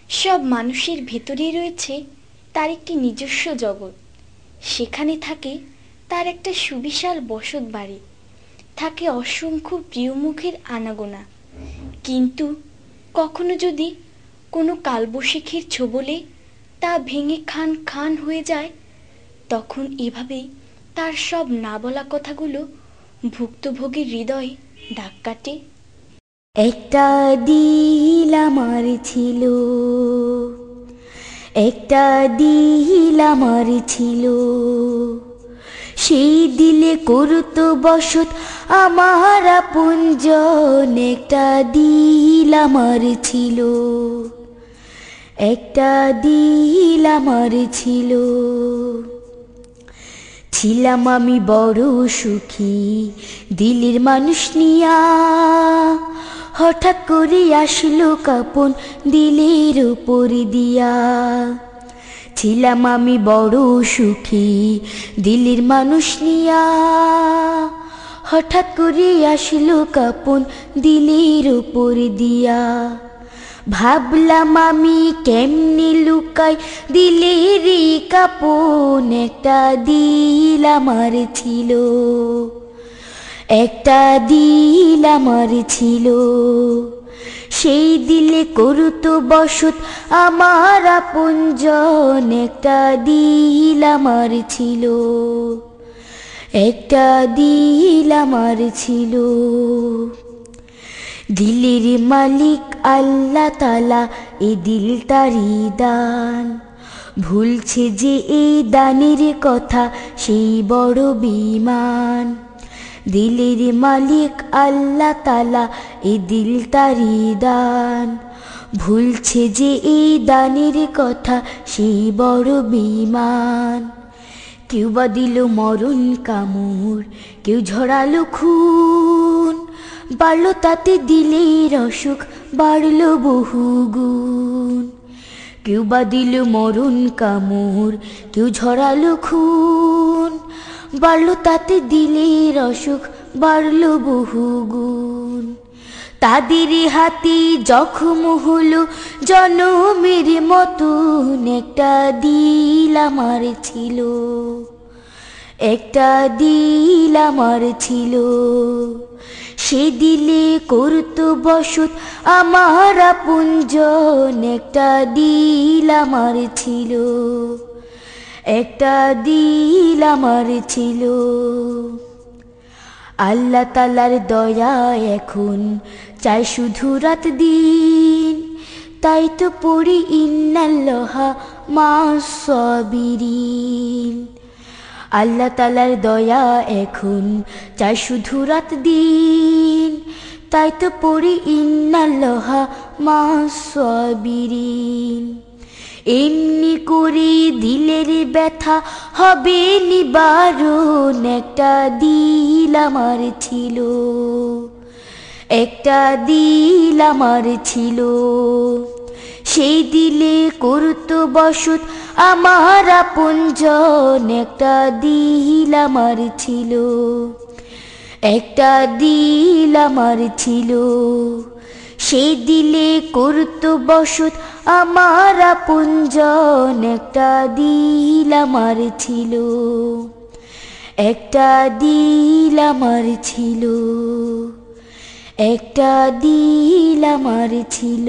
সব মানুষের ভেতরেই রয়েছে তার একটি নিজস্ব জগৎ। সেখানে থাকে তার একটা সুবিশাল বসত বাড়ি, থাকে অসংখ্য প্রিয় মুখের আনাগোনা। কিন্তু কখনো যদি কোনো কালবৈশাখীর ছোবলে তা ভেঙে খান খান হয়ে যায়, তখন এভাবেই তার সব না বলা কথাগুলো ভুক্তভোগীর হৃদয়ে দাগ কাটে। একটা দিল আমার ছিল, একটা দিল আমার ছিল, সেই দিলে করত বসত আমার আপনজন। একটা দিল আমার ছিল, একটা দিল আমার ছিল। ছিলাম আমি বড় সুখী দিলের মানুষ নিয়া, হঠাৎ করে আসলো কাপন দিলের উপর দিয়া। ছিলাম আমি বড় সুখী দিলের মানুষ নিয়া, হঠাৎ করে আসলো কাপন দিলের উপর দিয়া। ভাবলাম আমি কেমনে লুকাই দিলের কাপন। একটা দিল আমার ছিল, একটা দিল আমার ছিল, সেই দিলে করত বসত আমার আপনজন। একটা দিল আমার ছিল, একটা দিল আমার ছিল। দিলের মালিক আল্লাহ তাআলা, এ দিল তারই দান। ভুলছে যে এই দানের কথা, সেই বড় বেঈমান। দিলের মালিক আল্লাহ তাআলা, এ দিল তারই দান। ভুলছে যে এই দানের কথা, সেই বড় বেঈমান। কেউ বা দিল মরণ কামড়, কেউ ঝরালো খুন, বাড়লো তাতে দিলের অসুখ, বাড়লো বহুগুণ। কেউ বা দিল মরণ কামড়, কেউ ঝরালো খুন, বাড়লো তাতে দিলের অসুখ, বাড়লো বহুগুণ। তাদের হাতে জখম হলো জনমের মতন। একটা দিল আমার ছিল, একটা দিল আমার ছিল, সে দিলে করত বসত আমার আপনজন। একটা দিল আমার ছিল, একটা দিল আমার ছিল। আল্লাহ তাআলার দয়া এখন চাই শুধু রাত দিন, তাই তো পড়ি ইন্নাল্লাহা মা'আস সাবিরিন। আল্লাহ তাআলার দয়া এখন চাই শুধু রাত দিন, তাই তো পড়ি ইন্নাল্লাহা মা'আস সাবিরিন। এমনি করে দিলের ব্যথা হবে নিবারণ। একটা দিল আমার ছিল, একটা দিল আমার ছিল, সেই দিলে করত বসত আমার আপনজন। একটা দিল আমার ছিল, একটা দিল আমার ছিল, সেই দিলে করত বসত আমার আপনজন। একটা দিল আমার ছিল, একটা দিল আমার ছিল, একটা দিল আমার ছিল।